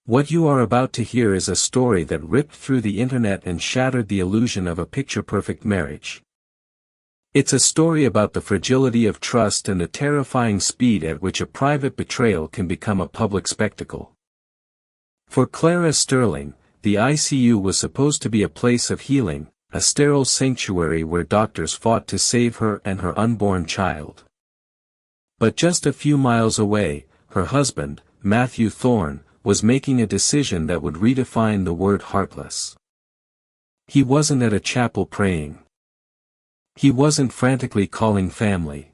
What you are about to hear is a story that ripped through the internet and shattered the illusion of a picture-perfect marriage. It's a story about the fragility of trust and the terrifying speed at which a private betrayal can become a public spectacle. For Clara Sterling, the ICU was supposed to be a place of healing, a sterile sanctuary where doctors fought to save her and her unborn child. But just a few miles away, her husband, Matthew Thorne, was making a decision that would redefine the word heartless. He wasn't at a chapel praying. He wasn't frantically calling family.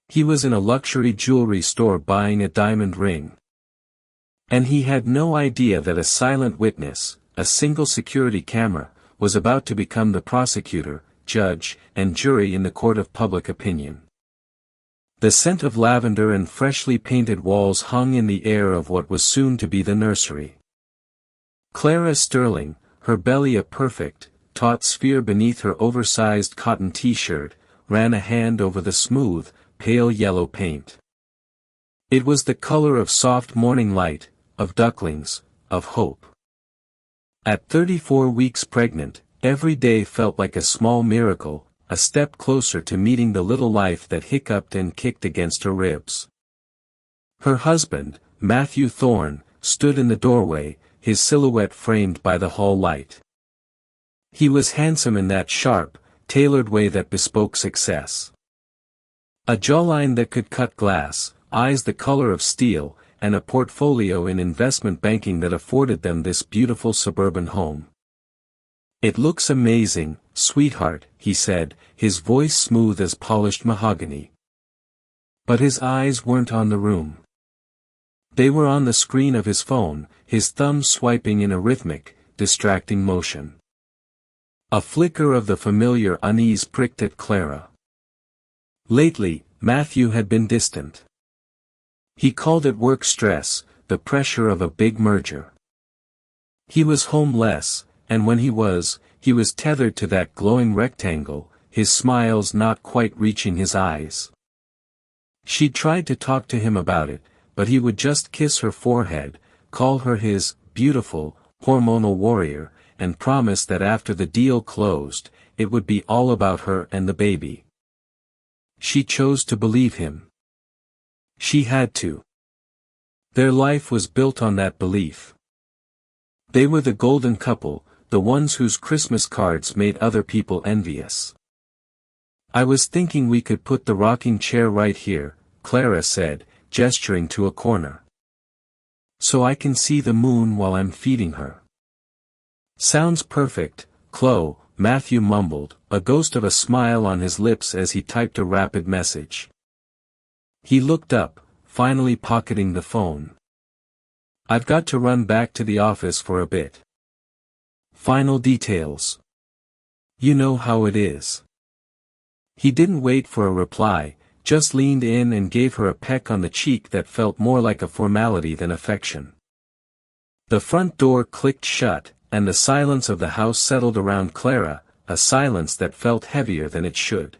He was in a luxury jewelry store buying a diamond ring. And he had no idea that a silent witness, a single security camera, was about to become the prosecutor, judge, and jury in the court of public opinion. The scent of lavender and freshly painted walls hung in the air of what was soon to be the nursery. Clara Sterling, her belly a perfect, taut sphere beneath her oversized cotton t-shirt, ran a hand over the smooth, pale yellow paint. It was the color of soft morning light, of ducklings, of hope. At 34 weeks pregnant, every day felt like a small miracle, a step closer to meeting the little life that hiccuped and kicked against her ribs. Her husband, Matthew Thorne, stood in the doorway, his silhouette framed by the hall light. He was handsome in that sharp, tailored way that bespoke success. A jawline that could cut glass, eyes the color of steel, and a portfolio in investment banking that afforded them this beautiful suburban home. "It looks amazing, sweetheart," he said, his voice smooth as polished mahogany. But his eyes weren't on the room. They were on the screen of his phone, his thumb swiping in a rhythmic, distracting motion. A flicker of the familiar unease pricked at Clara. Lately, Matthew had been distant. He called it work stress, the pressure of a big merger. He was home less, and when he was tethered to that glowing rectangle, his smiles not quite reaching his eyes. She tried to talk to him about it, but he would just kiss her forehead, call her his beautiful, hormonal warrior, and promise that after the deal closed, it would be all about her and the baby. She chose to believe him. She had to. Their life was built on that belief. They were the golden couple, the ones whose Christmas cards made other people envious. "I was thinking we could put the rocking chair right here," Clara said, gesturing to a corner. "So I can see the moon while I'm feeding her." "Sounds perfect, Chloe," Matthew mumbled, a ghost of a smile on his lips as he typed a rapid message. He looked up, finally pocketing the phone. "I've got to run back to the office for a bit. Final details. You know how it is." He didn't wait for a reply, just leaned in and gave her a peck on the cheek that felt more like a formality than affection. The front door clicked shut, and the silence of the house settled around Clara, a silence that felt heavier than it should.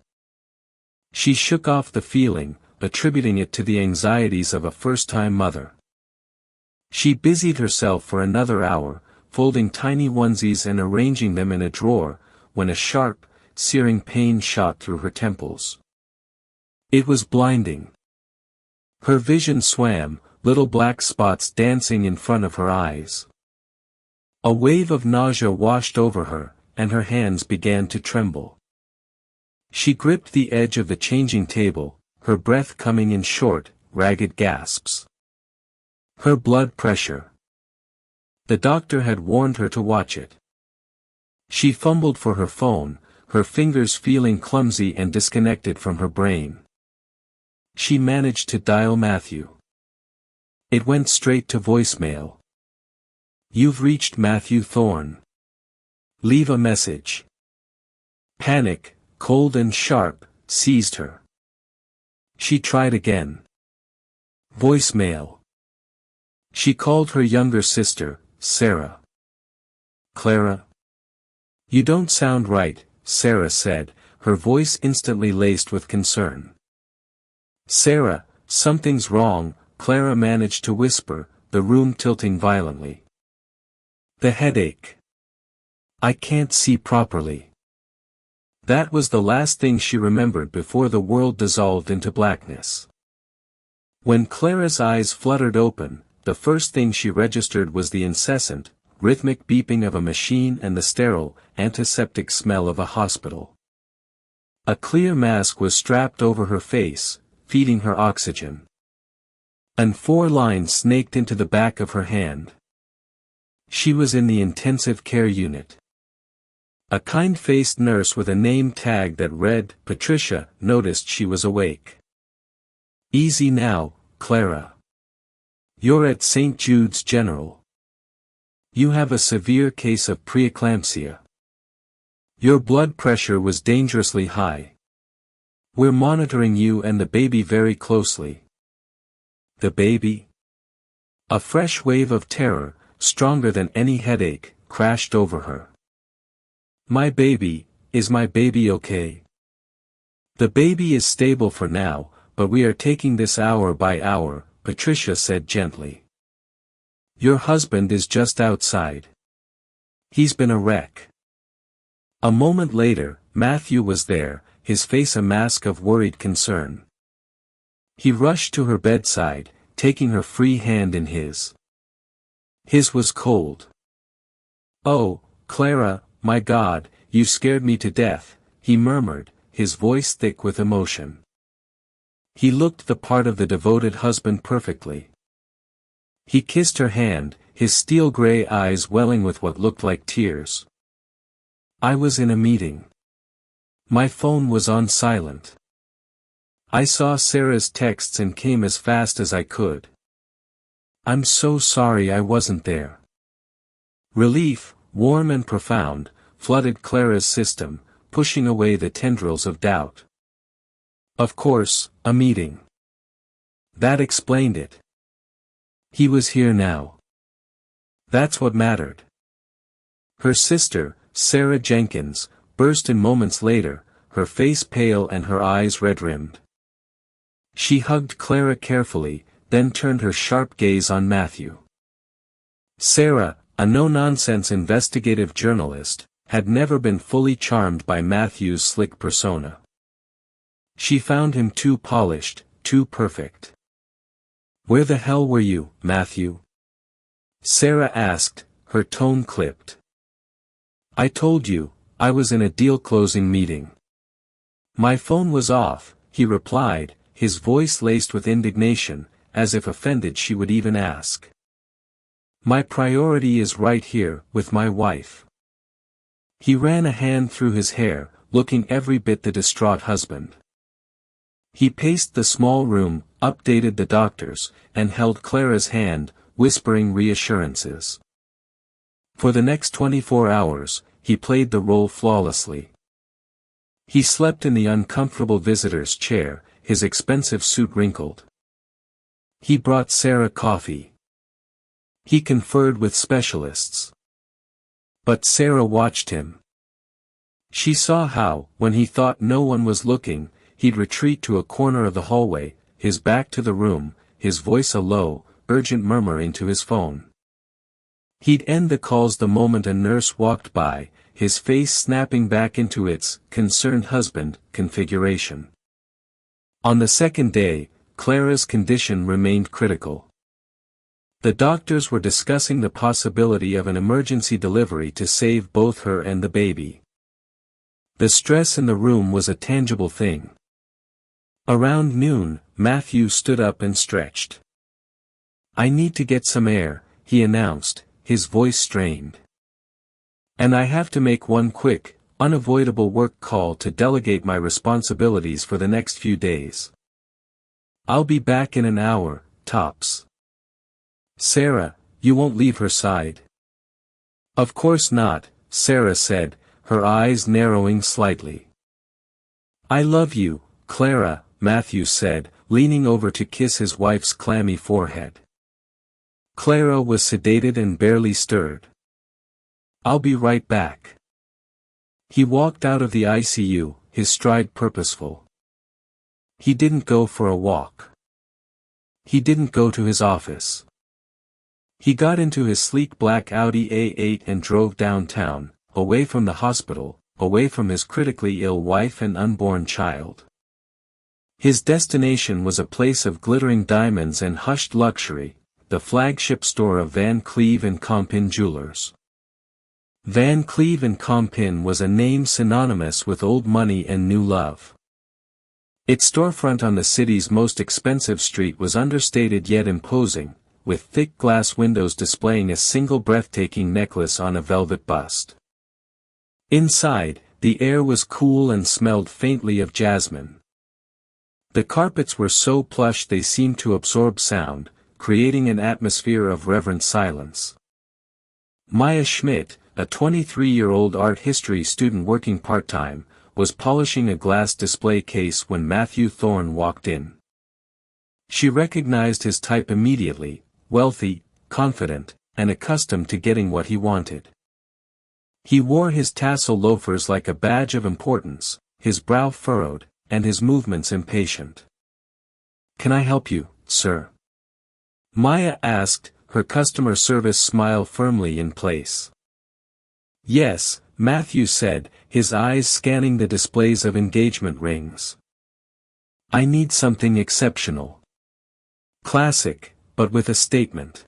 She shook off the feeling, attributing it to the anxieties of a first-time mother. She busied herself for another hour, folding tiny onesies and arranging them in a drawer, when a sharp, searing pain shot through her temples. It was blinding. Her vision swam, little black spots dancing in front of her eyes. A wave of nausea washed over her, and her hands began to tremble. She gripped the edge of the changing table, her breath coming in short, ragged gasps. Her blood pressure. The doctor had warned her to watch it. She fumbled for her phone, her fingers feeling clumsy and disconnected from her brain. She managed to dial Matthew. It went straight to voicemail. "You've reached Matthew Thorne. Leave a message." Panic, cold and sharp, seized her. She tried again. Voicemail. She called her younger sister, Sarah. "Clara? You don't sound right," Sarah said, her voice instantly laced with concern. "Sarah, something's wrong," Clara managed to whisper, the room tilting violently. The headache. I can't see properly. That was the last thing she remembered before the world dissolved into blackness. When Clara's eyes fluttered open, the first thing she registered was the incessant, rhythmic beeping of a machine and the sterile, antiseptic smell of a hospital. A clear mask was strapped over her face, feeding her oxygen. And 4 lines snaked into the back of her hand. She was in the intensive care unit. A kind-faced nurse with a name tag that read, Patricia, noticed she was awake. Easy now, Clara. You're at St. Jude's General. You have a severe case of preeclampsia. Your blood pressure was dangerously high. We're monitoring you and the baby very closely. The baby? A fresh wave of terror, stronger than any headache, crashed over her. Is my baby okay? The baby is stable for now, but we are taking this hour by hour, Patricia said gently. Your husband is just outside. He's been a wreck. A moment later, Matthew was there, his face a mask of worried concern. He rushed to her bedside, taking her free hand in his. His was cold. Oh, Clara, my God, you scared me to death, he murmured, his voice thick with emotion. He looked the part of the devoted husband perfectly. He kissed her hand, his steel-gray eyes welling with what looked like tears. I was in a meeting. My phone was on silent. I saw Sarah's texts and came as fast as I could. I'm so sorry I wasn't there. Relief, warm and profound, flooded Clara's system, pushing away the tendrils of doubt. Of course, a meeting. That explained it. He was here now. That's what mattered. Her sister, Sarah Jenkins, burst in moments later, her face pale and her eyes red-rimmed. She hugged Clara carefully, then turned her sharp gaze on Matthew. Sarah, a no-nonsense investigative journalist, had never been fully charmed by Matthew's slick persona. She found him too polished, too perfect. Where the hell were you, Matthew? Sarah asked, her tone clipped. I told you, I was in a deal-closing meeting. My phone was off, he replied, his voice laced with indignation, as if offended she would even ask. My priority is right here, with my wife. He ran a hand through his hair, looking every bit the distraught husband. He paced the small room, updated the doctors, and held Clara's hand, whispering reassurances. For the next 24 hours, he played the role flawlessly. He slept in the uncomfortable visitor's chair, his expensive suit wrinkled. He brought Sarah coffee. He conferred with specialists. But Sarah watched him. She saw how, when he thought no one was looking, he'd retreat to a corner of the hallway, his back to the room, his voice a low, urgent murmur into his phone. He'd end the calls the moment a nurse walked by, his face snapping back into its concerned husband configuration. On the second day, Clara's condition remained critical. The doctors were discussing the possibility of an emergency delivery to save both her and the baby. The stress in the room was a tangible thing. Around noon, Matthew stood up and stretched. I need to get some air, he announced, his voice strained. And I have to make one quick, unavoidable work call to delegate my responsibilities for the next few days. I'll be back in an hour, tops. Sarah, you won't leave her side? Of course not, Sarah said, her eyes narrowing slightly. I love you, Clara, Matthew said, leaning over to kiss his wife's clammy forehead. Clara was sedated and barely stirred. I'll be right back. He walked out of the ICU, his stride purposeful. He didn't go for a walk. He didn't go to his office. He got into his sleek black Audi A8 and drove downtown, away from the hospital, away from his critically ill wife and unborn child. His destination was a place of glittering diamonds and hushed luxury, the flagship store of Van Cleve & Compin Jewelers. Van Cleve & Compin was a name synonymous with old money and new love. Its storefront on the city's most expensive street was understated yet imposing, with thick glass windows displaying a single breathtaking necklace on a velvet bust. Inside, the air was cool and smelled faintly of jasmine. The carpets were so plush they seemed to absorb sound, creating an atmosphere of reverent silence. Maya Schmidt, a 23-year-old art history student working part-time, was polishing a glass display case when Matthew Thorne walked in. She recognized his type immediately, wealthy, confident, and accustomed to getting what he wanted. He wore his tassel loafers like a badge of importance, his brow furrowed, and his movements impatient. "Can I help you, sir?" Maya asked, her customer service smile firmly in place. "Yes," Matthew said, his eyes scanning the displays of engagement rings. "I need something exceptional. Classic, but with a statement.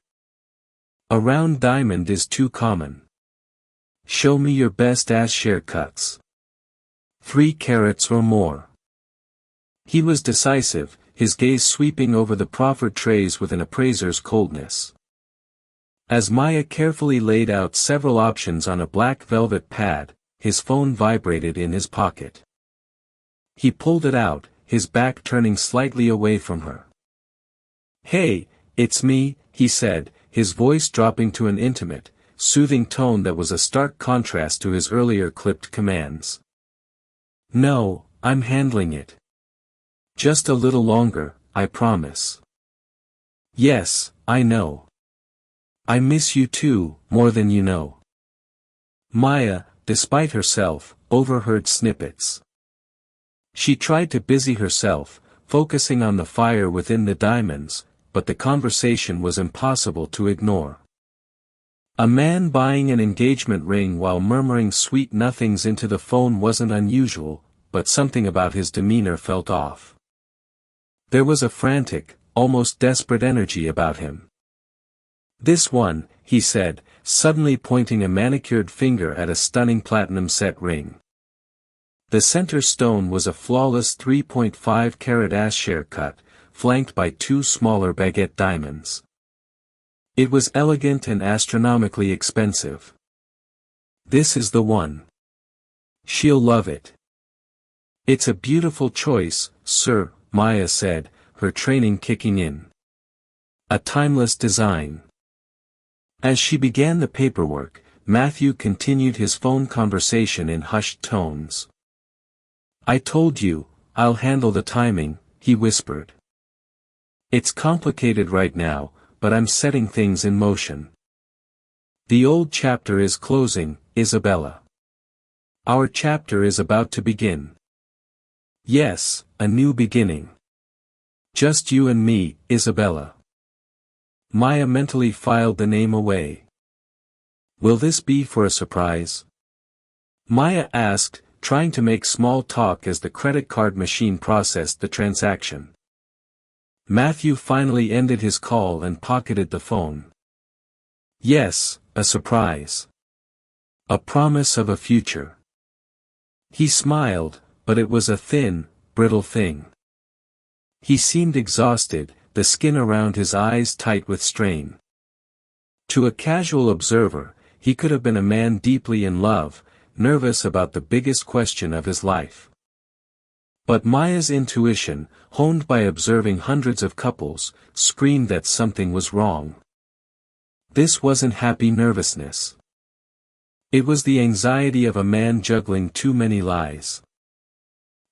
A round diamond is too common. Show me your best ass share cuts. 3 carats or more." He was decisive, his gaze sweeping over the proffered trays with an appraiser's coldness. As Maya carefully laid out several options on a black velvet pad, his phone vibrated in his pocket. He pulled it out, his back turning slightly away from her. "Hey, it's me," he said, his voice dropping to an intimate, soothing tone that was a stark contrast to his earlier clipped commands. "No, I'm handling it. Just a little longer, I promise." "Yes, I know. I miss you too, more than you know." Maya, despite herself, overheard snippets. She tried to busy herself, focusing on the fire within the diamonds, but the conversation was impossible to ignore. A man buying an engagement ring while murmuring sweet nothings into the phone wasn't unusual, but something about his demeanor felt off. There was a frantic, almost desperate energy about him. "This one," he said, suddenly pointing a manicured finger at a stunning platinum set ring. The center stone was a flawless 3.5 carat ash-share cut, flanked by 2 smaller baguette diamonds. It was elegant and astronomically expensive. "This is the one. She'll love it." "It's a beautiful choice, sir," Maya said, her training kicking in. "A timeless design." As she began the paperwork, Matthew continued his phone conversation in hushed tones. "I told you, I'll handle the timing," he whispered. "It's complicated right now, but I'm setting things in motion. The old chapter is closing, Isabella. Our chapter is about to begin. Yes, a new beginning. Just you and me, Isabella." Maya mentally filed the name away. "Will this be for a surprise?" Maya asked, trying to make small talk as the credit card machine processed the transaction. Matthew finally ended his call and pocketed the phone. "Yes, a surprise. A promise of a future." He smiled, but it was a thin, brittle thing. He seemed exhausted, the skin around his eyes tight with strain. To a casual observer, he could have been a man deeply in love, nervous about the biggest question of his life. But Maya's intuition, honed by observing hundreds of couples, screamed that something was wrong. This wasn't happy nervousness. It was the anxiety of a man juggling too many lies.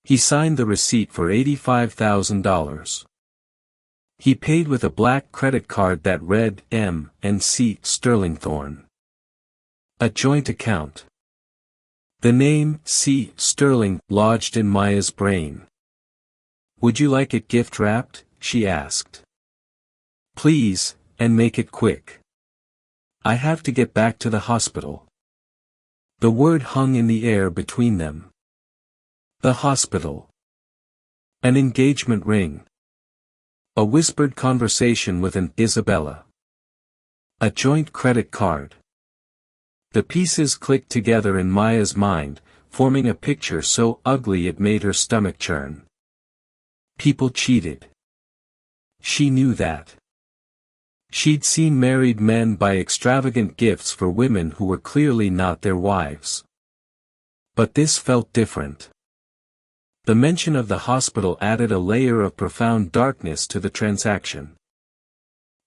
He signed the receipt for $85,000. He paid with a black credit card that read M and C Sterlingthorne. A joint account. The name C. Sterling lodged in Maya's brain. "Would you like it gift wrapped?" she asked. "Please, and make it quick." I have to get back to the hospital. The word hung in the air between them. The hospital. An engagement ring. A whispered conversation with an Isabella. A joint credit card. The pieces clicked together in Maya's mind, forming a picture so ugly it made her stomach churn. People cheated. She knew that. She'd seen married men buy extravagant gifts for women who were clearly not their wives. But this felt different. The mention of the hospital added a layer of profound darkness to the transaction.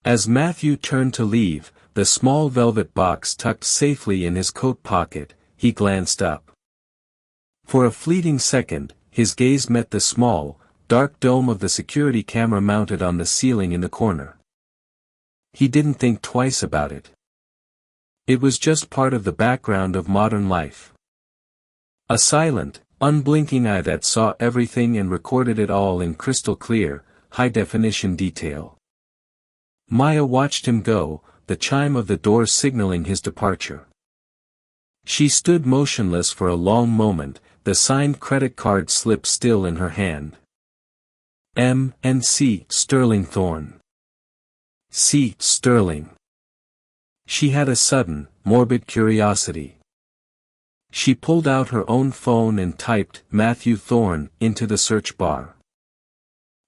As Matthew turned to leave, the small velvet box tucked safely in his coat pocket, he glanced up. For a fleeting second, his gaze met the small, dark dome of the security camera mounted on the ceiling in the corner. He didn't think twice about it. It was just part of the background of modern life. A silent, unblinking eye that saw everything and recorded it all in crystal clear, high-definition detail. Maya watched him go, the chime of the door signaling his departure. She stood motionless for a long moment, the signed credit card slip still in her hand. M&C Sterling Thorne. C. Sterling. She had a sudden, morbid curiosity. She pulled out her own phone and typed Matthew Thorne into the search bar.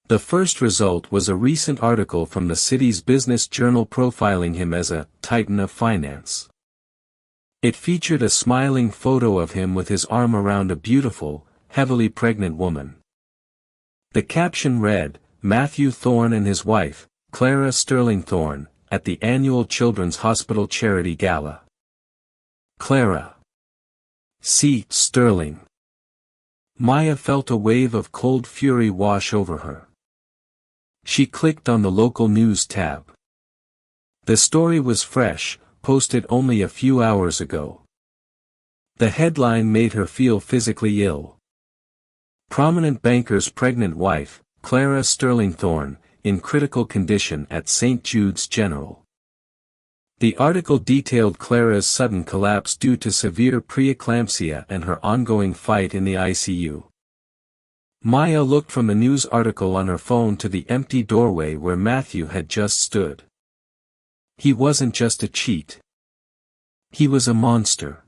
The first result was a recent article from the city's business journal profiling him as a titan of finance. It featured a smiling photo of him with his arm around a beautiful, heavily pregnant woman. The caption read, Matthew Thorne and his wife, Clara Sterling Thorne, at the annual Children's Hospital Charity Gala. Clara. C. Sterling. Maya felt a wave of cold fury wash over her. She clicked on the local news tab. The story was fresh, posted only a few hours ago. The headline made her feel physically ill. Prominent banker's pregnant wife, Clara Sterling Thorne, in critical condition at St. Jude's General. The article detailed Clara's sudden collapse due to severe preeclampsia and her ongoing fight in the ICU. Maya looked from the news article on her phone to the empty doorway where Matthew had just stood. He wasn't just a cheat. He was a monster.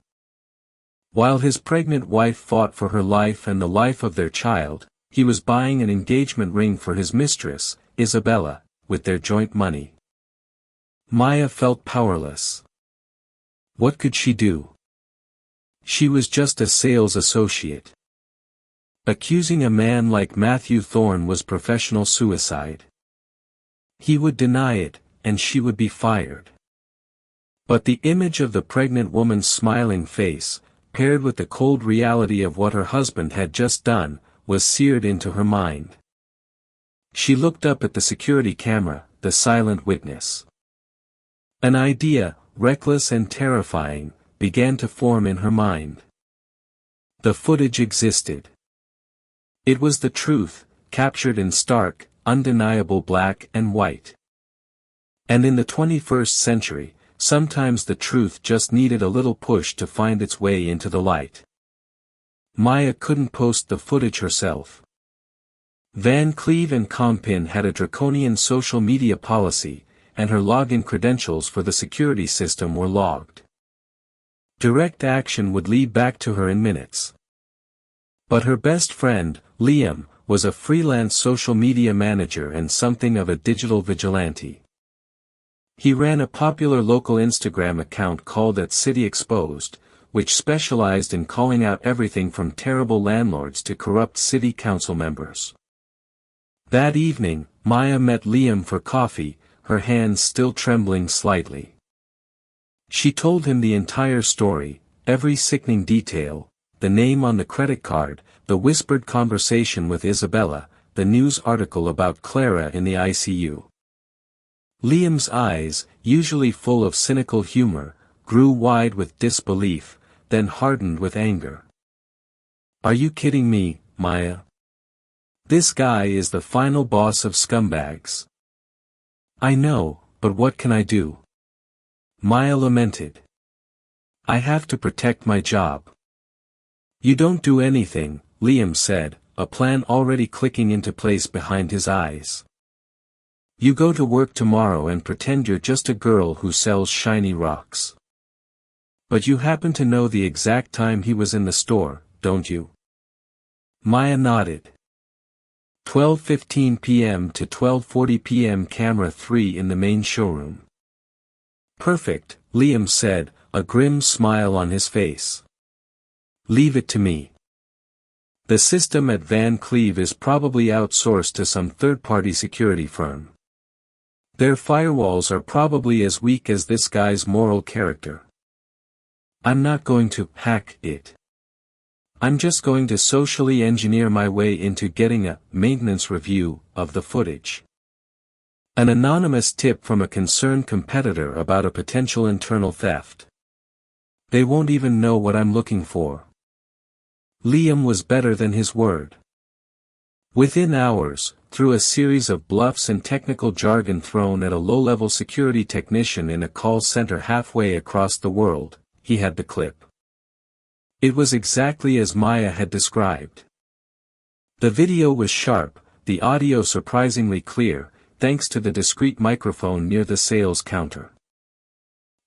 While his pregnant wife fought for her life and the life of their child, he was buying an engagement ring for his mistress, Isabella, with their joint money. Maya felt powerless. What could she do? She was just a sales associate. Accusing a man like Matthew Thorne was professional suicide. He would deny it, and she would be fired. But the image of the pregnant woman's smiling face, paired with the cold reality of what her husband had just done, was seared into her mind. She looked up at the security camera, the silent witness. An idea, reckless and terrifying, began to form in her mind. The footage existed. It was the truth, captured in stark, undeniable black and white. And in the 21st century, sometimes the truth just needed a little push to find its way into the light. Maya couldn't post the footage herself. Van Cleve and Compin had a draconian social media policy, and her login credentials for the security system were logged. Direct action would lead back to her in minutes. But her best friend, Liam, was a freelance social media manager and something of a digital vigilante. He ran a popular local Instagram account called @City Exposed, which specialized in calling out everything from terrible landlords to corrupt city council members. That evening, Maya met Liam for coffee, her hands still trembling slightly. She told him the entire story, every sickening detail, the name on the credit card, the whispered conversation with Isabella, the news article about Clara in the ICU. Liam's eyes, usually full of cynical humor, grew wide with disbelief, then hardened with anger. "Are you kidding me, Maya? This guy is the final boss of scumbags." "I know, but what can I do? Maya lamented. I have to protect my job. You don't do anything, Liam said, a plan already clicking into place behind his eyes. You go to work tomorrow and pretend you're just a girl who sells shiny rocks. But you happen to know the exact time he was in the store, don't you? Maya nodded. 12:15 p.m. to 12:40 p.m. Camera 3 in the main showroom. Perfect, Liam said, a grim smile on his face. Leave it to me. The system at Van Cleave is probably outsourced to some third-party security firm. Their firewalls are probably as weak as this guy's moral character. I'm not going to hack it. I'm just going to socially engineer my way into getting a maintenance review of the footage. An anonymous tip from a concerned competitor about a potential internal theft. They won't even know what I'm looking for. Liam was better than his word. Within hours, through a series of bluffs and technical jargon thrown at a low-level security technician in a call center halfway across the world, he had the clip. It was exactly as Maya had described. The video was sharp, the audio surprisingly clear, thanks to the discreet microphone near the sales counter.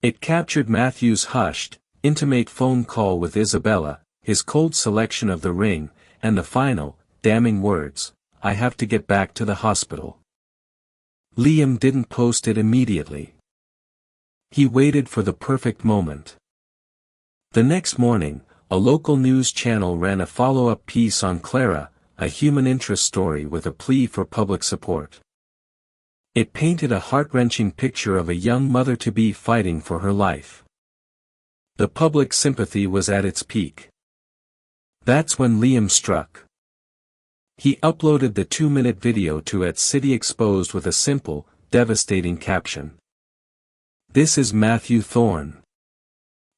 It captured Matthew's hushed, intimate phone call with Isabella, his cold selection of the ring, and the final, damning words, I have to get back to the hospital. Liam didn't post it immediately. He waited for the perfect moment. The next morning, a local news channel ran a follow-up piece on Clara, a human interest story with a plea for public support. It painted a heart-wrenching picture of a young mother-to-be fighting for her life. The public sympathy was at its peak. That's when Liam struck. He uploaded the 2-minute video to @City Exposed with a simple, devastating caption. This is Matthew Thorne.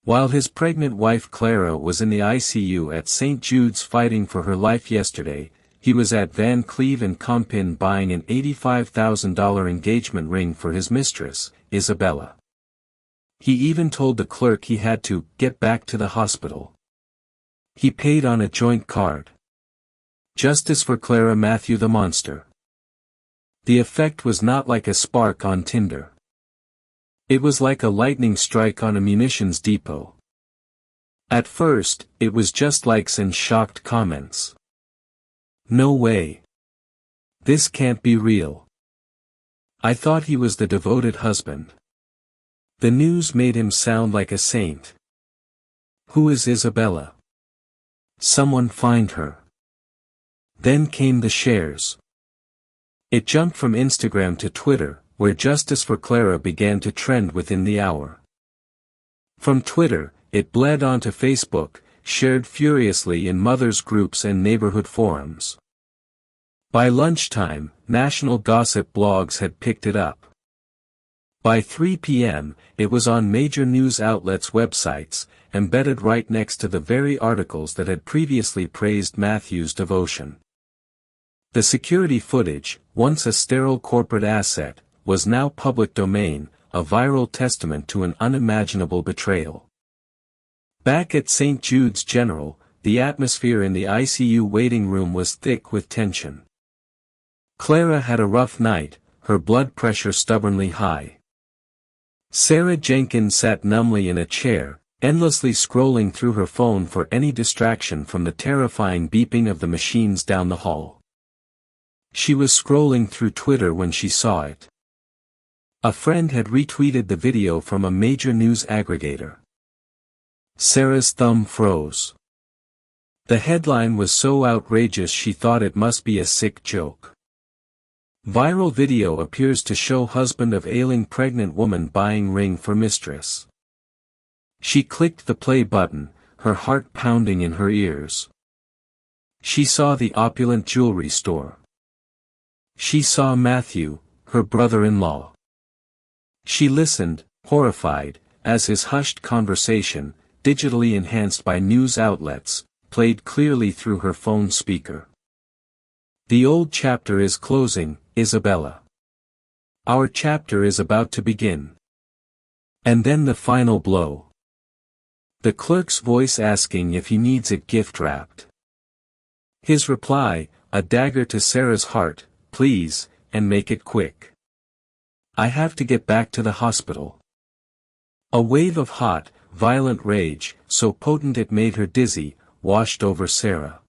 While his pregnant wife Clara was in the ICU at St. Jude's fighting for her life yesterday, he was at Van Cleave and Compin buying an $85,000 engagement ring for his mistress, Isabella. He even told the clerk he had to get back to the hospital. He paid on a joint card. Justice for Clara Matthew the Monster. The effect was not like a spark on Tinder. It was like a lightning strike on a munitions depot. At first, it was just likes and shocked comments. No way. This can't be real. I thought he was the devoted husband. The news made him sound like a saint. Who is Isabella? Someone find her. Then came the shares. It jumped from Instagram to Twitter, where Justice for Clara began to trend within the hour. From Twitter, it bled onto Facebook, shared furiously in mothers' groups and neighborhood forums. By lunchtime, national gossip blogs had picked it up. By 3 p.m., it was on major news outlets' websites, embedded right next to the very articles that had previously praised Matthew's devotion. The security footage, once a sterile corporate asset, was now public domain, a viral testament to an unimaginable betrayal. Back at St. Jude's General, the atmosphere in the ICU waiting room was thick with tension. Clara had a rough night, her blood pressure stubbornly high. Sarah Jenkins sat numbly in a chair, endlessly scrolling through her phone for any distraction from the terrifying beeping of the machines down the hall. She was scrolling through Twitter when she saw it. A friend had retweeted the video from a major news aggregator. Sarah's thumb froze. The headline was so outrageous she thought it must be a sick joke. Viral video appears to show husband of ailing pregnant woman buying ring for mistress. She clicked the play button, her heart pounding in her ears. She saw the opulent jewelry store. She saw Matthew, her brother-in-law. She listened, horrified, as his hushed conversation, digitally enhanced by news outlets, played clearly through her phone speaker. The old chapter is closing, Isabella. Our chapter is about to begin. And then the final blow. The clerk's voice asking if he needs it gift wrapped. His reply, a dagger to Sarah's heart, please, and make it quick. I have to get back to the hospital. A wave of hot, violent rage, so potent it made her dizzy, washed over Sarah.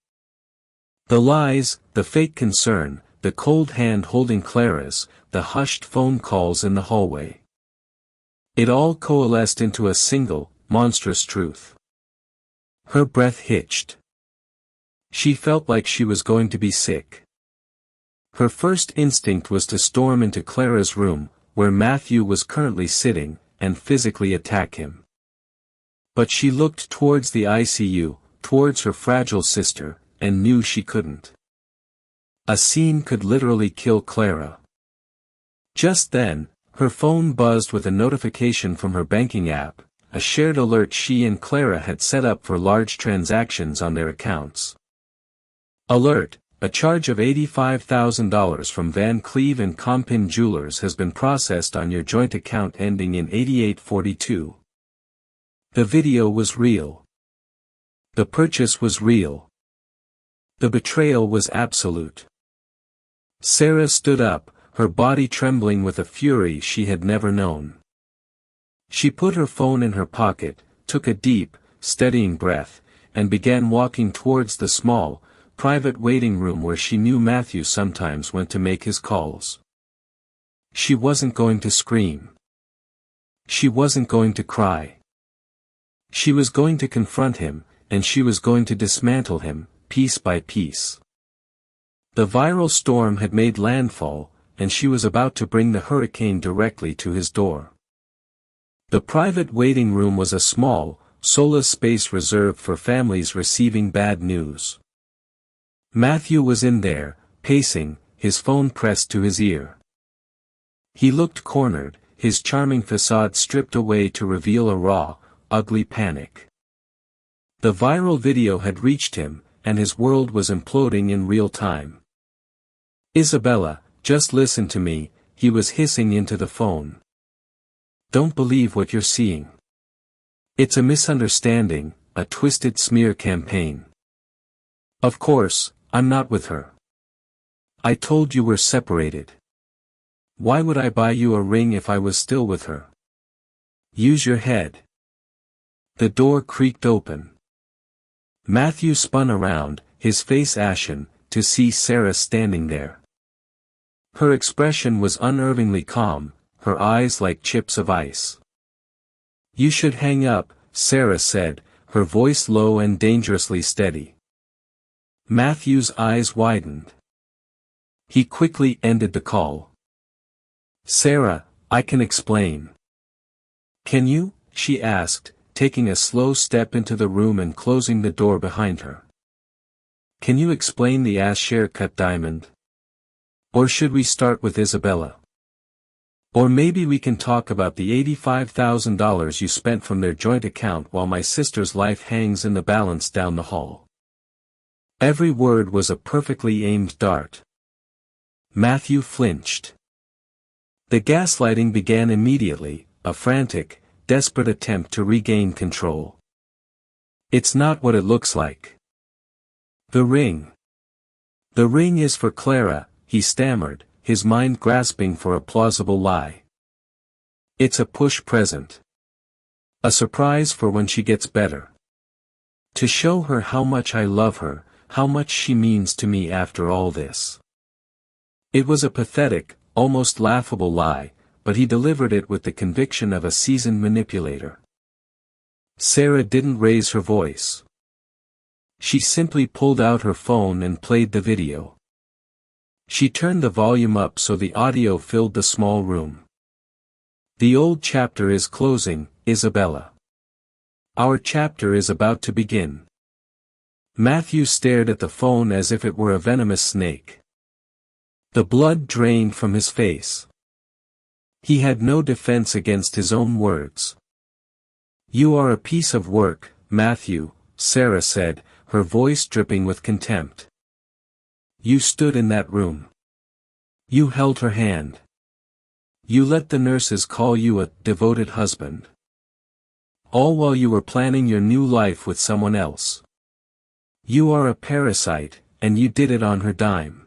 The lies, the fake concern, the cold hand holding Clara's, the hushed phone calls in the hallway. It all coalesced into a single, monstrous truth. Her breath hitched. She felt like she was going to be sick. Her first instinct was to storm into Clara's room, where Matthew was currently sitting, and physically attack him. But she looked towards the ICU, towards her fragile sister, and knew she couldn't. A scene could literally kill Clara. Just then, her phone buzzed with a notification from her banking app, a shared alert she and Clara had set up for large transactions on their accounts. Alert: a charge of $85,000 from Van Cleve and Compin Jewelers has been processed on your joint account ending in 8842. The video was real. The purchase was real. The betrayal was absolute. Sarah stood up, her body trembling with a fury she had never known. She put her phone in her pocket, took a deep, steadying breath, and began walking towards the small, private waiting room where she knew Matthew sometimes went to make his calls. She wasn't going to scream. She wasn't going to cry. She was going to confront him, and she was going to dismantle him, piece by piece. The viral storm had made landfall, and she was about to bring the hurricane directly to his door. The private waiting room was a small, soulless space reserved for families receiving bad news. Matthew was in there, pacing, his phone pressed to his ear. He looked cornered, his charming facade stripped away to reveal a raw, ugly panic. The viral video had reached him, and his world was imploding in real time. Isabella, just listen to me, he was hissing into the phone. Don't believe what you're seeing. It's a misunderstanding, a twisted smear campaign. Of course, I'm not with her. I told you we're separated. Why would I buy you a ring if I was still with her? Use your head. The door creaked open. Matthew spun around, his face ashen, to see Sarah standing there. Her expression was unnervingly calm, her eyes like chips of ice. You should hang up, Sarah said, her voice low and dangerously steady. Matthew's eyes widened. He quickly ended the call. Sarah, I can explain. Can you? She asked, taking a slow step into the room and closing the door behind her. Can you explain the ass-share cut diamond? Or should we start with Isabella? Or maybe we can talk about the $85,000 you spent from their joint account while my sister's life hangs in the balance down the hall. Every word was a perfectly aimed dart. Matthew flinched. The gaslighting began immediately, a frantic, desperate attempt to regain control. It's not what it looks like. The ring. The ring is for Clara, he stammered, his mind grasping for a plausible lie. It's a push present. A surprise for when she gets better. To show her how much I love her, how much she means to me after all this. It was a pathetic, almost laughable lie, but he delivered it with the conviction of a seasoned manipulator. Sarah didn't raise her voice. She simply pulled out her phone and played the video. She turned the volume up so the audio filled the small room. The old chapter is closing, Isabella. Our chapter is about to begin. Matthew stared at the phone as if it were a venomous snake. The blood drained from his face. He had no defense against his own words. You are a piece of work, Matthew, Sarah said, her voice dripping with contempt. You stood in that room. You held her hand. You let the nurses call you a devoted husband. All while you were planning your new life with someone else. You are a parasite, and you did it on her dime.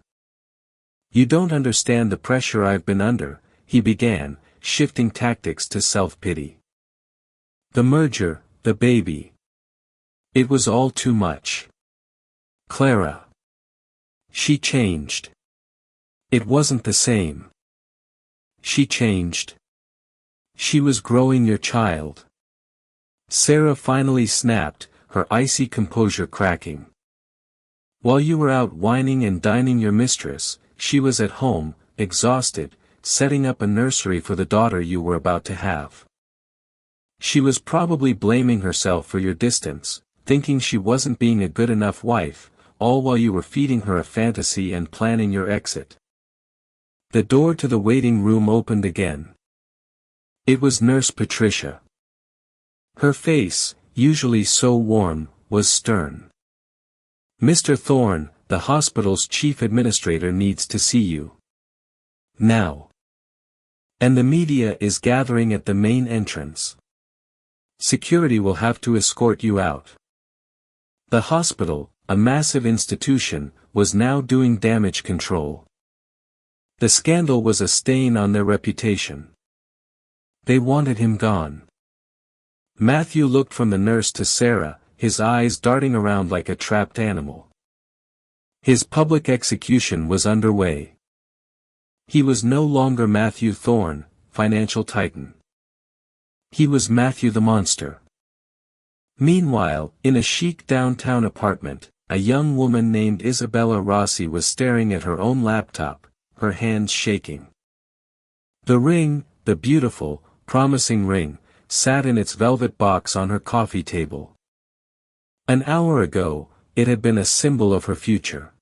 You don't understand the pressure I've been under, he began, shifting tactics to self-pity. The merger, the baby. It was all too much. Clara. She changed. It wasn't the same. She changed. She was growing your child. Sarah finally snapped, her icy composure cracking. While you were out whining and dining your mistress, she was at home, exhausted, setting up a nursery for the daughter you were about to have. She was probably blaming herself for your distance, thinking she wasn't being a good enough wife, all while you were feeding her a fantasy and planning your exit. The door to the waiting room opened again. It was Nurse Patricia. Her face, usually so warm, was stern. Mr. Thorne, the hospital's chief administrator, needs to see you. Now. And the media is gathering at the main entrance. Security will have to escort you out. The hospital, a massive institution, was now doing damage control. The scandal was a stain on their reputation. They wanted him gone. Matthew looked from the nurse to Sarah, his eyes darting around like a trapped animal. His public execution was underway. He was no longer Matthew Thorne, financial titan. He was Matthew the monster. Meanwhile, in a chic downtown apartment, a young woman named Isabella Rossi was staring at her own laptop, her hands shaking. The ring, the beautiful, promising ring, sat in its velvet box on her coffee table. An hour ago, it had been a symbol of her future.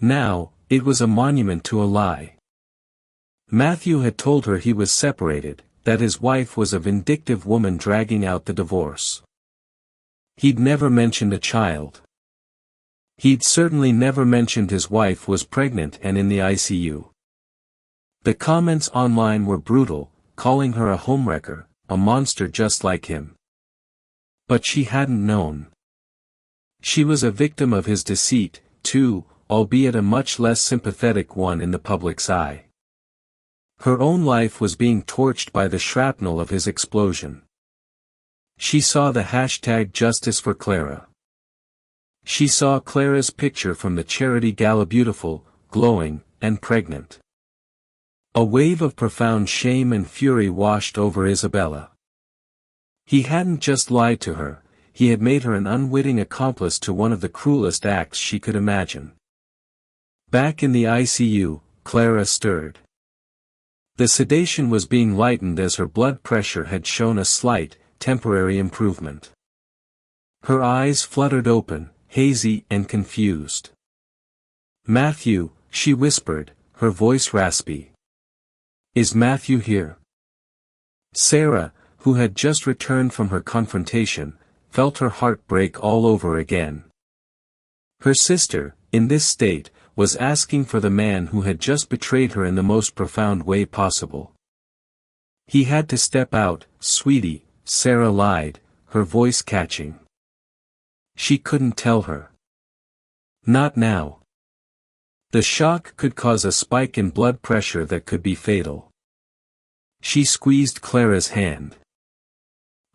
Now, it was a monument to a lie. Matthew had told her he was separated, that his wife was a vindictive woman dragging out the divorce. He'd never mentioned a child. He'd certainly never mentioned his wife was pregnant and in the ICU. The comments online were brutal, calling her a homewrecker, a monster just like him. But she hadn't known. She was a victim of his deceit, too, albeit a much less sympathetic one in the public's eye. Her own life was being torched by the shrapnel of his explosion. She saw the hashtag Justice for Clara. She saw Clara's picture from the charity gala, beautiful, glowing, and pregnant. A wave of profound shame and fury washed over Isabella. He hadn't just lied to her, he had made her an unwitting accomplice to one of the cruelest acts she could imagine. Back in the ICU, Clara stirred. The sedation was being lightened as her blood pressure had shown a slight, temporary improvement. Her eyes fluttered open, hazy and confused. "Matthew," she whispered, her voice raspy. "Is Matthew here?" Sarah, who had just returned from her confrontation, felt her heart break all over again. Her sister, in this state, was asking for the man who had just betrayed her in the most profound way possible. "He had to step out, sweetie," Sarah lied, her voice catching. She couldn't tell her. Not now. The shock could cause a spike in blood pressure that could be fatal. She squeezed Clara's hand.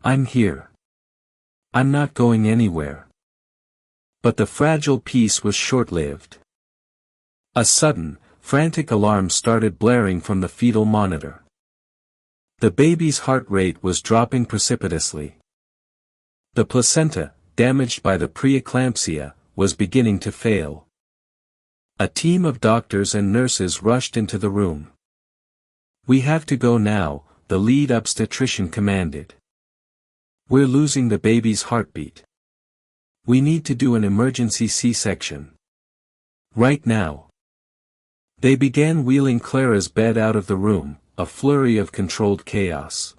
"I'm here. I'm not going anywhere." But the fragile peace was short-lived. A sudden, frantic alarm started blaring from the fetal monitor. The baby's heart rate was dropping precipitously. The placenta, damaged by the preeclampsia, was beginning to fail. A team of doctors and nurses rushed into the room. "We have to go now," the lead obstetrician commanded. "We're losing the baby's heartbeat. We need to do an emergency C-section. Right now." They began wheeling Clara's bed out of the room, a flurry of controlled chaos.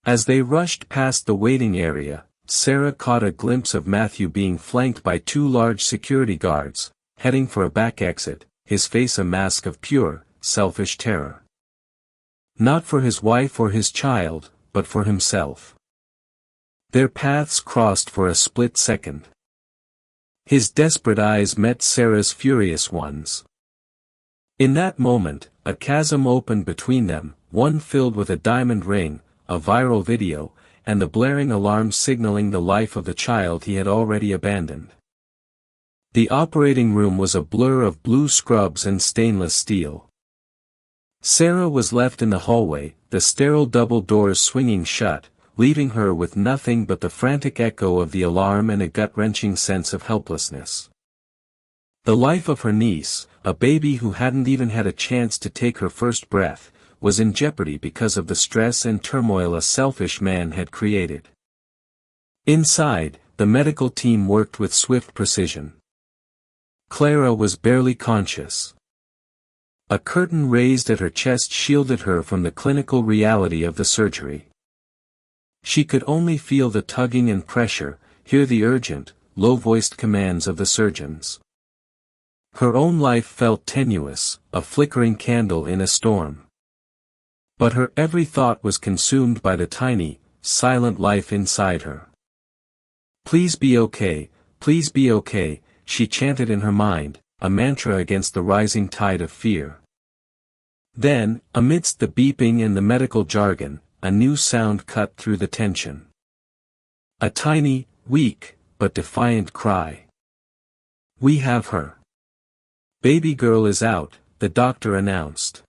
As they rushed past the waiting area, Sarah caught a glimpse of Matthew being flanked by two large security guards, heading for a back exit, his face a mask of pure, selfish terror. Not for his wife or his child, but for himself. Their paths crossed for a split second. His desperate eyes met Sarah's furious ones. In that moment, a chasm opened between them, one filled with a diamond ring, a viral video, and the blaring alarm signaling the life of the child he had already abandoned. The operating room was a blur of blue scrubs and stainless steel. Sarah was left in the hallway, the sterile double doors swinging shut, leaving her with nothing but the frantic echo of the alarm and a gut-wrenching sense of helplessness. The life of her niece, a baby who hadn't even had a chance to take her first breath, was in jeopardy because of the stress and turmoil a selfish man had created. Inside, the medical team worked with swift precision. Clara was barely conscious. A curtain raised at her chest shielded her from the clinical reality of the surgery. She could only feel the tugging and pressure, hear the urgent, low-voiced commands of the surgeons. Her own life felt tenuous, a flickering candle in a storm. But her every thought was consumed by the tiny, silent life inside her. "Please be okay, please be okay," she chanted in her mind, a mantra against the rising tide of fear. Then, amidst the beeping and the medical jargon, a new sound cut through the tension. A tiny, weak, but defiant cry. "We have her. Baby girl is out," the doctor announced.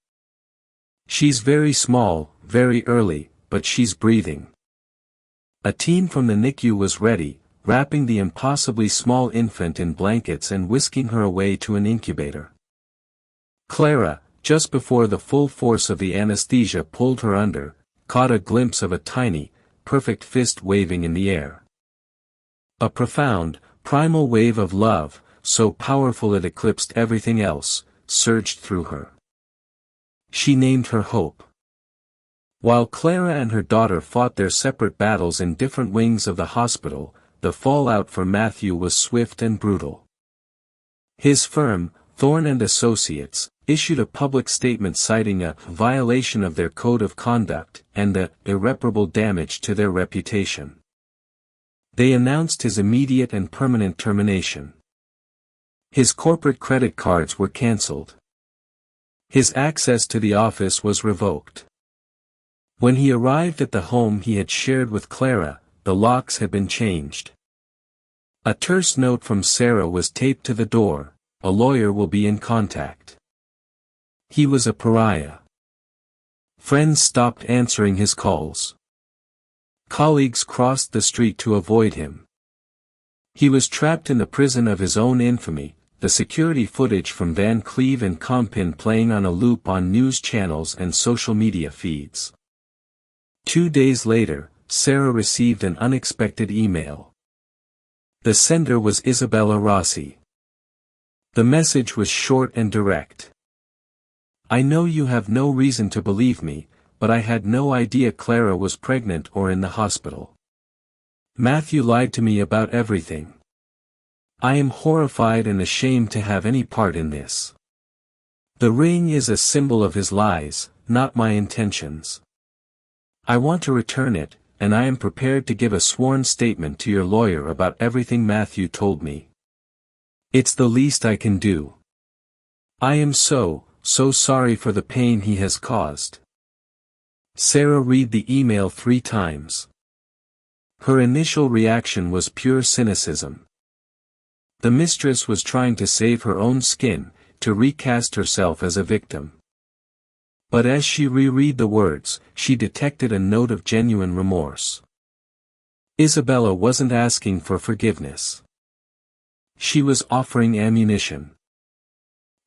"She's very small, very early, but she's breathing." A team from the NICU was ready, wrapping the impossibly small infant in blankets and whisking her away to an incubator. Clara, just before the full force of the anesthesia pulled her under, caught a glimpse of a tiny, perfect fist waving in the air. A profound, primal wave of love, so powerful it eclipsed everything else, surged through her. She named her Hope. While Clara and her daughter fought their separate battles in different wings of the hospital, the fallout for Matthew was swift and brutal. His firm, Thorne and Associates, issued a public statement citing a violation of their code of conduct and the irreparable damage to their reputation. They announced his immediate and permanent termination. His corporate credit cards were cancelled. His access to the office was revoked. When he arrived at the home he had shared with Clara, the locks had been changed. A terse note from Sarah was taped to the door: "A lawyer will be in contact." He was a pariah. Friends stopped answering his calls. Colleagues crossed the street to avoid him. He was trapped in the prison of his own infamy, the security footage from Van Cleve and Compton playing on a loop on news channels and social media feeds. 2 days later, Sarah received an unexpected email. The sender was Isabella Rossi. The message was short and direct. "I know you have no reason to believe me, but I had no idea Clara was pregnant or in the hospital. Matthew lied to me about everything. I am horrified and ashamed to have any part in this. The ring is a symbol of his lies, not my intentions. I want to return it, and I am prepared to give a sworn statement to your lawyer about everything Matthew told me. It's the least I can do. I am so sorry for the pain he has caused." Sarah read the email 3 times. Her initial reaction was pure cynicism. The mistress was trying to save her own skin, to recast herself as a victim. But as she reread the words, she detected a note of genuine remorse. Isabella wasn't asking for forgiveness. She was offering ammunition.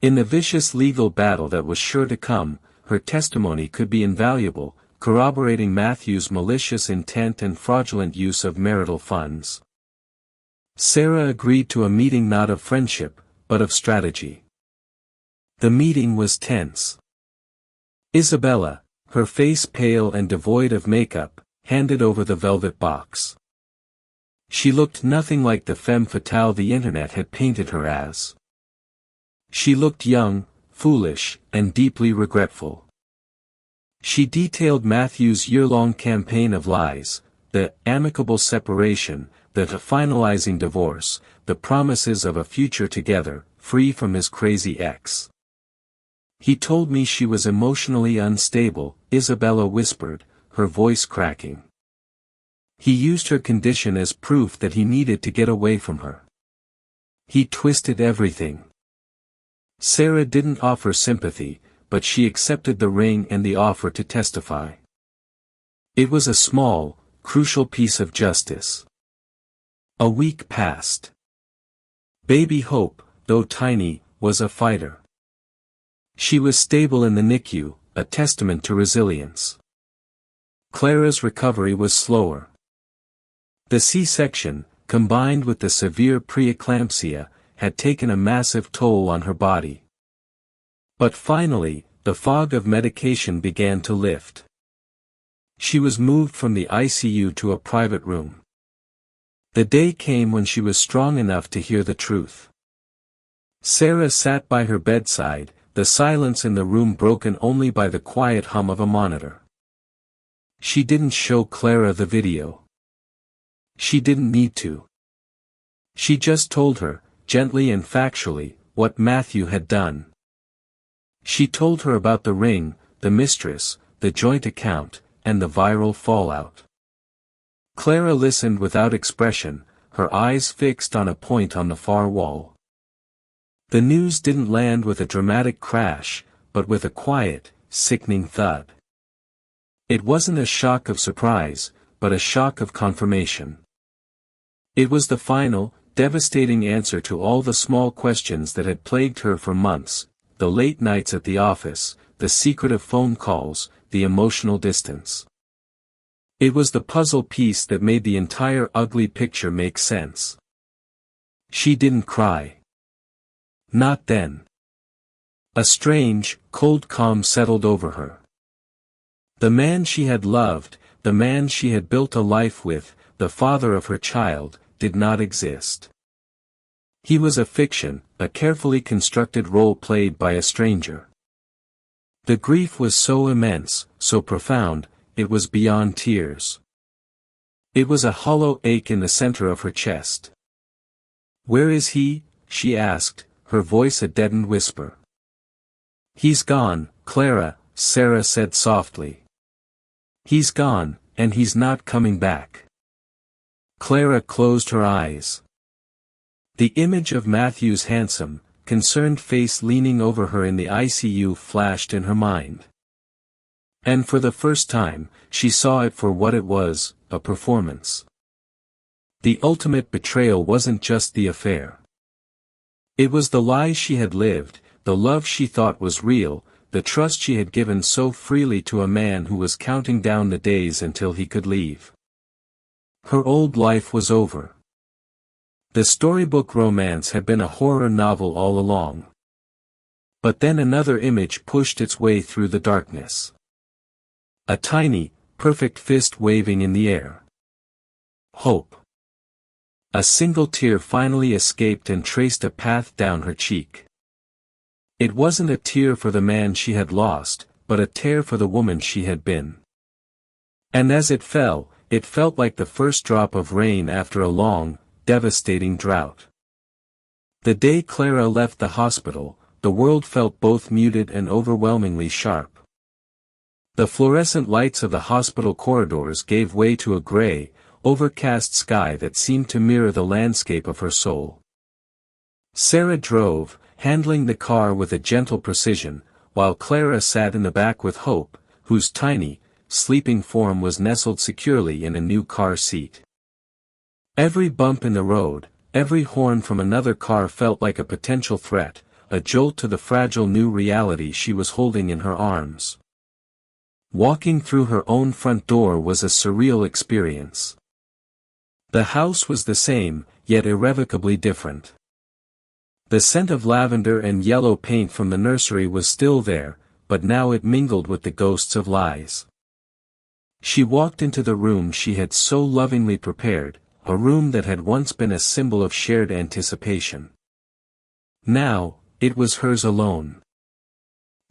In the vicious legal battle that was sure to come, her testimony could be invaluable, corroborating Matthew's malicious intent and fraudulent use of marital funds. Sarah agreed to a meeting not of friendship, but of strategy. The meeting was tense. Isabella, her face pale and devoid of makeup, handed over the velvet box. She looked nothing like the femme fatale the internet had painted her as. She looked young, foolish, and deeply regretful. She detailed Matthew's year-long campaign of lies, the amicable separation, the finalizing divorce, the promises of a future together, free from his crazy ex. He told me she was emotionally unstable, Isabella whispered, her voice cracking. He used her condition as proof that he needed to get away from her. He twisted everything. Sarah didn't offer sympathy, but she accepted the ring and the offer to testify. It was a small, crucial piece of justice. A week passed. Baby Hope, though tiny, was a fighter. She was stable in the NICU, a testament to resilience. Clara's recovery was slower. The C-section, combined with the severe preeclampsia, had taken a massive toll on her body. But finally, the fog of medication began to lift. She was moved from the ICU to a private room. The day came when she was strong enough to hear the truth. Sarah sat by her bedside, the silence in the room broken only by the quiet hum of a monitor. She didn't show Clara the video. She didn't need to. She just told her, gently and factually, what Matthew had done. She told her about the ring, the mistress, the joint account, and the viral fallout. Clara listened without expression, her eyes fixed on a point on the far wall. The news didn't land with a dramatic crash, but with a quiet, sickening thud. It wasn't a shock of surprise, but a shock of confirmation. It was the final, devastating answer to all the small questions that had plagued her for months, the late nights at the office, the secretive phone calls, the emotional distance. It was the puzzle piece that made the entire ugly picture make sense. She didn't cry. Not then. A strange, cold calm settled over her. The man she had loved, the man she had built a life with, the father of her child, did not exist. He was a fiction, a carefully constructed role played by a stranger. The grief was so immense, so profound, it was beyond tears. It was a hollow ache in the center of her chest. "Where is he?" she asked, her voice a deadened whisper. "He's gone, Clara," Sarah said softly. "He's gone, and he's not coming back." Clara closed her eyes. The image of Matthew's handsome, concerned face leaning over her in the ICU flashed in her mind. And for the first time, she saw it for what it was, a performance. The ultimate betrayal wasn't just the affair. It was the lies she had lived, the love she thought was real, the trust she had given so freely to a man who was counting down the days until he could leave. Her old life was over. The storybook romance had been a horror novel all along. But then another image pushed its way through the darkness. A tiny, perfect fist waving in the air. Hope. A single tear finally escaped and traced a path down her cheek. It wasn't a tear for the man she had lost, but a tear for the woman she had been. And as it fell, it felt like the first drop of rain after a long, devastating drought. The day Clara left the hospital, the world felt both muted and overwhelmingly sharp. The fluorescent lights of the hospital corridors gave way to a gray, overcast sky that seemed to mirror the landscape of her soul. Sarah drove, handling the car with a gentle precision, while Clara sat in the back with Hope, whose tiny, sleeping form was nestled securely in a new car seat. Every bump in the road, every horn from another car felt like a potential threat, a jolt to the fragile new reality she was holding in her arms. Walking through her own front door was a surreal experience. The house was the same, yet irrevocably different. The scent of lavender and yellow paint from the nursery was still there, but now it mingled with the ghosts of lies. She walked into the room she had so lovingly prepared, a room that had once been a symbol of shared anticipation. Now, it was hers alone.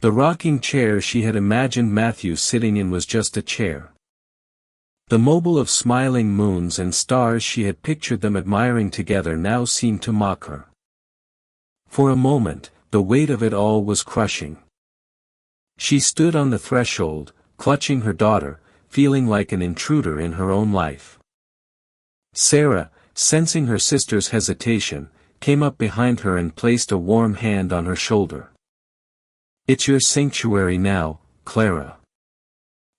The rocking chair she had imagined Matthew sitting in was just a chair. The mobile of smiling moons and stars she had pictured them admiring together now seemed to mock her. For a moment, the weight of it all was crushing. She stood on the threshold, clutching her daughter, feeling like an intruder in her own life. Sarah, sensing her sister's hesitation, came up behind her and placed a warm hand on her shoulder. "It's your sanctuary now, Clara.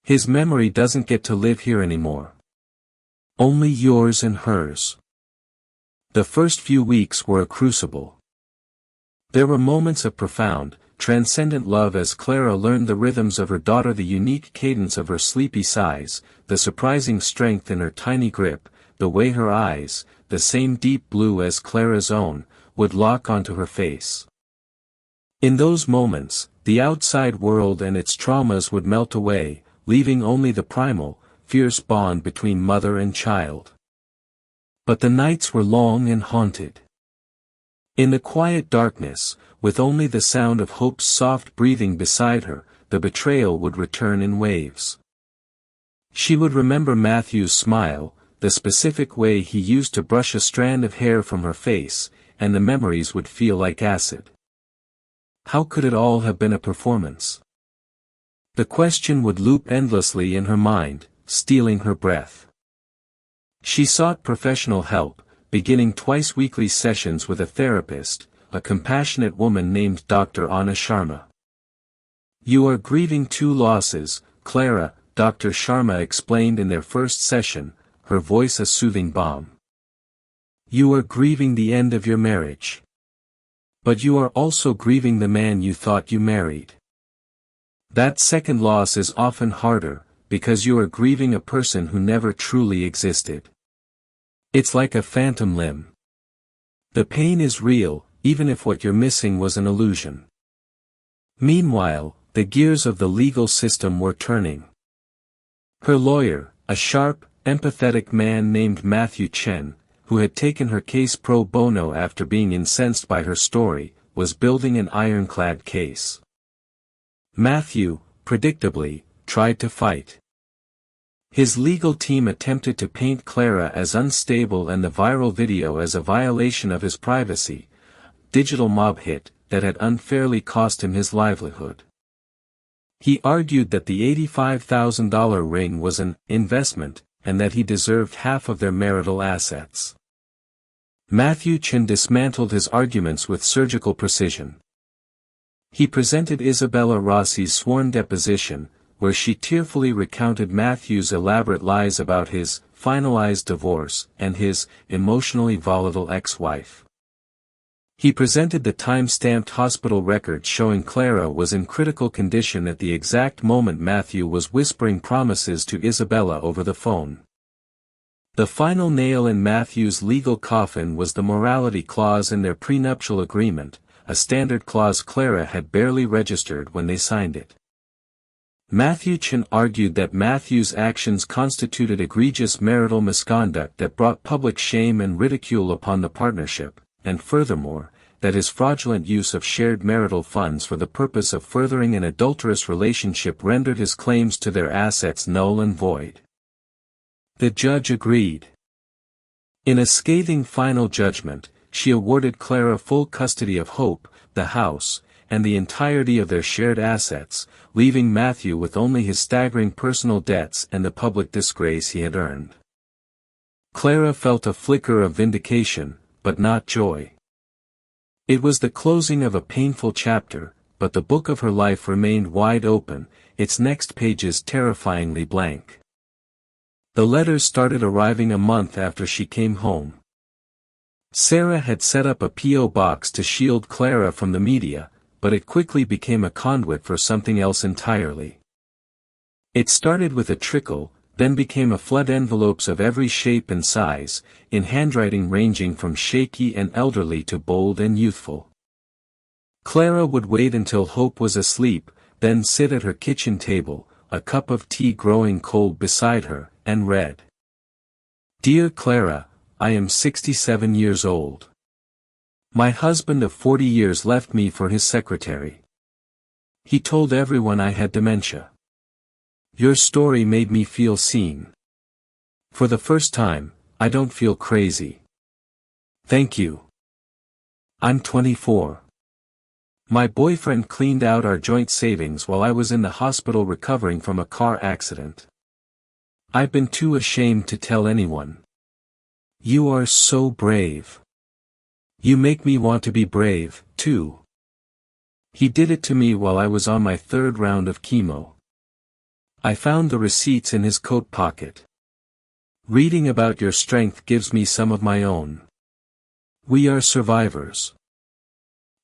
His memory doesn't get to live here anymore. Only yours and hers." The first few weeks were a crucible. There were moments of profound, transcendent love as Clara learned the rhythms of her daughter, the unique cadence of her sleepy sighs, the surprising strength in her tiny grip, the way her eyes, the same deep blue as Clara's own, would lock onto her face. In those moments, the outside world and its traumas would melt away, leaving only the primal, fierce bond between mother and child. But the nights were long and haunted. In the quiet darkness, with only the sound of Hope's soft breathing beside her, the betrayal would return in waves. She would remember Matthew's smile, the specific way he used to brush a strand of hair from her face, and the memories would feel like acid. How could it all have been a performance? The question would loop endlessly in her mind, stealing her breath. She sought professional help, beginning twice-weekly sessions with a therapist, a compassionate woman named Dr. Anna Sharma. "You are grieving two losses, Clara," Dr. Sharma explained in their first session, her voice a soothing balm. "You are grieving the end of your marriage. But you are also grieving the man you thought you married. That second loss is often harder, because you are grieving a person who never truly existed. It's like a phantom limb. The pain is real, even if what you're missing was an illusion." Meanwhile, the gears of the legal system were turning. Her lawyer, a sharp, empathetic man named Matthew Chen, who had taken her case pro bono after being incensed by her story, was building an ironclad case. Matthew, predictably, tried to fight. His legal team attempted to paint Clara as unstable and the viral video as a violation of his privacy, digital mob hit that had unfairly cost him his livelihood. He argued that the $85,000 ring was an investment, and that he deserved half of their marital assets. Matthew Chen dismantled his arguments with surgical precision. He presented Isabella Rossi's sworn deposition, where she tearfully recounted Matthew's elaborate lies about his finalized divorce and his emotionally volatile ex-wife. He presented the time-stamped hospital record showing Clara was in critical condition at the exact moment Matthew was whispering promises to Isabella over the phone. The final nail in Matthew's legal coffin was the morality clause in their prenuptial agreement, a standard clause Clara had barely registered when they signed it. Matthew Chen argued that Matthew's actions constituted egregious marital misconduct that brought public shame and ridicule upon the partnership, and furthermore, that his fraudulent use of shared marital funds for the purpose of furthering an adulterous relationship rendered his claims to their assets null and void. The judge agreed. In a scathing final judgment, she awarded Clara full custody of Hope, the house, and the entirety of their shared assets, leaving Matthew with only his staggering personal debts and the public disgrace he had earned. Clara felt a flicker of vindication, but not joy. It was the closing of a painful chapter, but the book of her life remained wide open, its next pages terrifyingly blank. The letters started arriving a month after she came home. Sarah had set up a P.O. box to shield Clara from the media, but it quickly became a conduit for something else entirely. It started with a trickle, then became a flood envelopes of every shape and size, in handwriting ranging from shaky and elderly to bold and youthful. Clara would wait until Hope was asleep, then sit at her kitchen table, a cup of tea growing cold beside her, and read. "Dear Clara, I am 67 years old. My husband of 40 years left me for his secretary. He told everyone I had dementia. Your story made me feel seen. For the first time, I don't feel crazy. Thank you. I'm 24. My boyfriend cleaned out our joint savings while I was in the hospital recovering from a car accident. I've been too ashamed to tell anyone. You are so brave. You make me want to be brave, too. He did it to me while I was on my 3rd round of chemo. I found the receipts in his coat pocket. Reading about your strength gives me some of my own. We are survivors.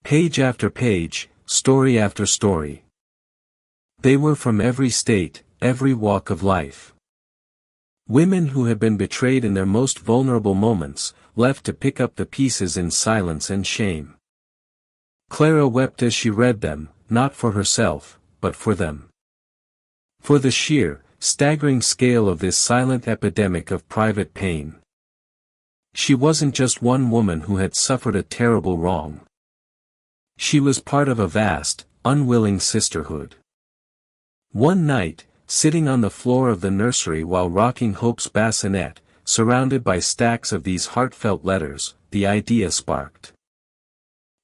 Page after page, story after story. They were from every state, every walk of life. Women who had been betrayed in their most vulnerable moments, left to pick up the pieces in silence and shame. Clara wept as she read them, not for herself, but for them. For the sheer, staggering scale of this silent epidemic of private pain. She wasn't just one woman who had suffered a terrible wrong. She was part of a vast, unwilling sisterhood. One night, sitting on the floor of the nursery while rocking Hope's bassinet, surrounded by stacks of these heartfelt letters, the idea sparked.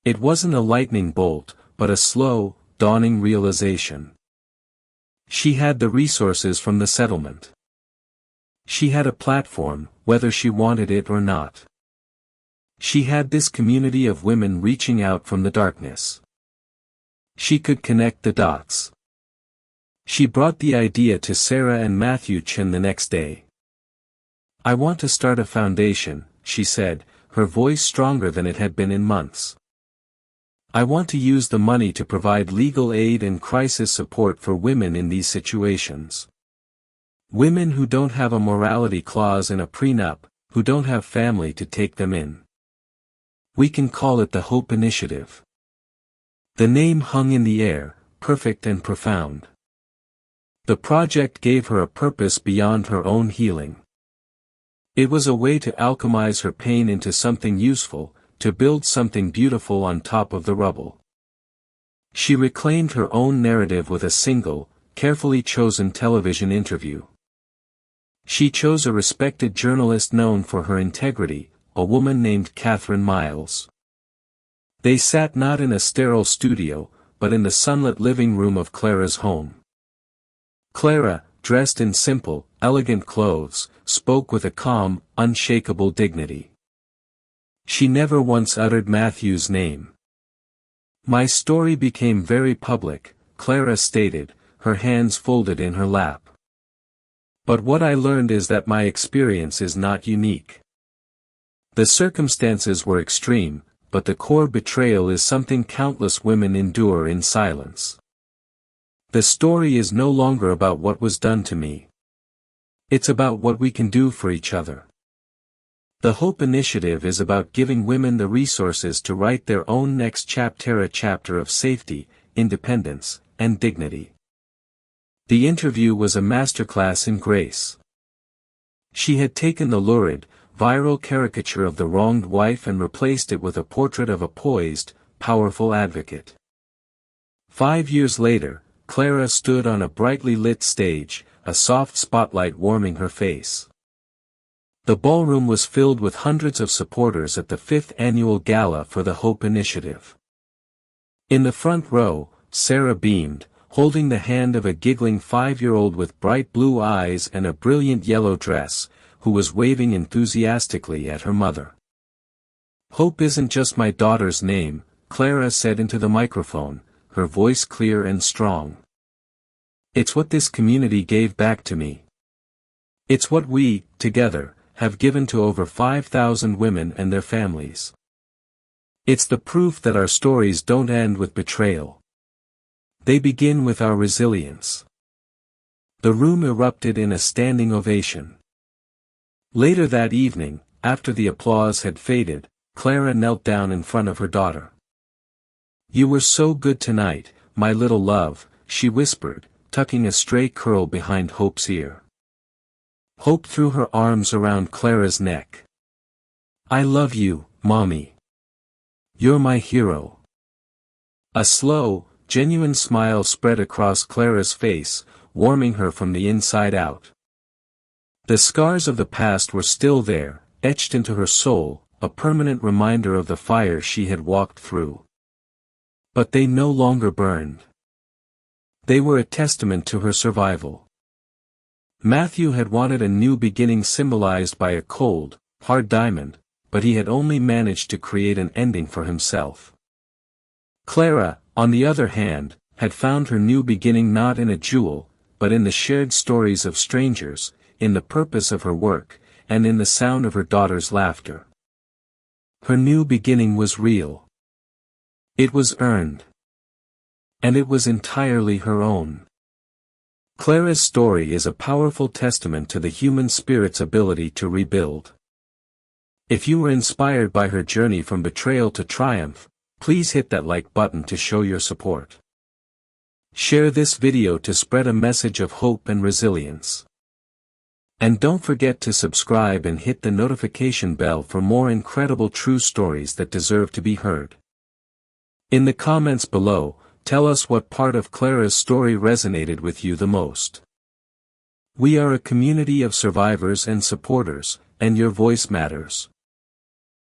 It wasn't a lightning bolt, but a slow, dawning realization. She had the resources from the settlement. She had a platform, whether she wanted it or not. She had this community of women reaching out from the darkness. She could connect the dots. She brought the idea to Sarah and Matthew Chin the next day. I want to start a foundation, she said, her voice stronger than it had been in months. I want to use the money to provide legal aid and crisis support for women in these situations. Women who don't have a morality clause in a prenup, who don't have family to take them in. We can call it the Hope Initiative. The name hung in the air, perfect and profound. The project gave her a purpose beyond her own healing. It was a way to alchemize her pain into something useful, to build something beautiful on top of the rubble. She reclaimed her own narrative with a single, carefully chosen television interview. She chose a respected journalist known for her integrity, a woman named Catherine Miles. They sat not in a sterile studio, but in the sunlit living room of Clara's home. Clara, dressed in simple, elegant clothes, spoke with a calm, unshakable dignity. She never once uttered Matthew's name. My story became very public, Clara stated, her hands folded in her lap. But what I learned is that my experience is not unique. The circumstances were extreme, but the core betrayal is something countless women endure in silence. The story is no longer about what was done to me. It's about what we can do for each other. The Hope Initiative is about giving women the resources to write their own next chapter, a chapter of safety, independence, and dignity. The interview was a masterclass in grace. She had taken the lurid, viral caricature of the wronged wife and replaced it with a portrait of a poised, powerful advocate. 5 years later, Clara stood on a brightly lit stage, a soft spotlight warming her face. The ballroom was filled with hundreds of supporters at the 5th annual gala for the Hope Initiative. In the front row, Sarah beamed, holding the hand of a giggling 5-year-old with bright blue eyes and a brilliant yellow dress, who was waving enthusiastically at her mother. Hope isn't just my daughter's name, Clara said into the microphone, her voice clear and strong. It's what this community gave back to me. It's what we, together, have given to over 5,000 women and their families. It's the proof that our stories don't end with betrayal. They begin with our resilience. The room erupted in a standing ovation. Later that evening, after the applause had faded, Clara knelt down in front of her daughter. "You were so good tonight, my little love," she whispered, tucking a stray curl behind Hope's ear. Hope threw her arms around Clara's neck. "I love you, Mommy. You're my hero." A slow, genuine smile spread across Clara's face, warming her from the inside out. The scars of the past were still there, etched into her soul, a permanent reminder of the fire she had walked through. But they no longer burned. They were a testament to her survival. Matthew had wanted a new beginning symbolized by a cold, hard diamond, but he had only managed to create an ending for himself. Clara, on the other hand, had found her new beginning not in a jewel, but in the shared stories of strangers, in the purpose of her work, and in the sound of her daughter's laughter. Her new beginning was real. It was earned. And it was entirely her own. Clara's story is a powerful testament to the human spirit's ability to rebuild. If you were inspired by her journey from betrayal to triumph, please hit that like button to show your support. Share this video to spread a message of hope and resilience. And don't forget to subscribe and hit the notification bell for more incredible true stories that deserve to be heard. In the comments below, tell us what part of Clara's story resonated with you the most. We are a community of survivors and supporters, and your voice matters.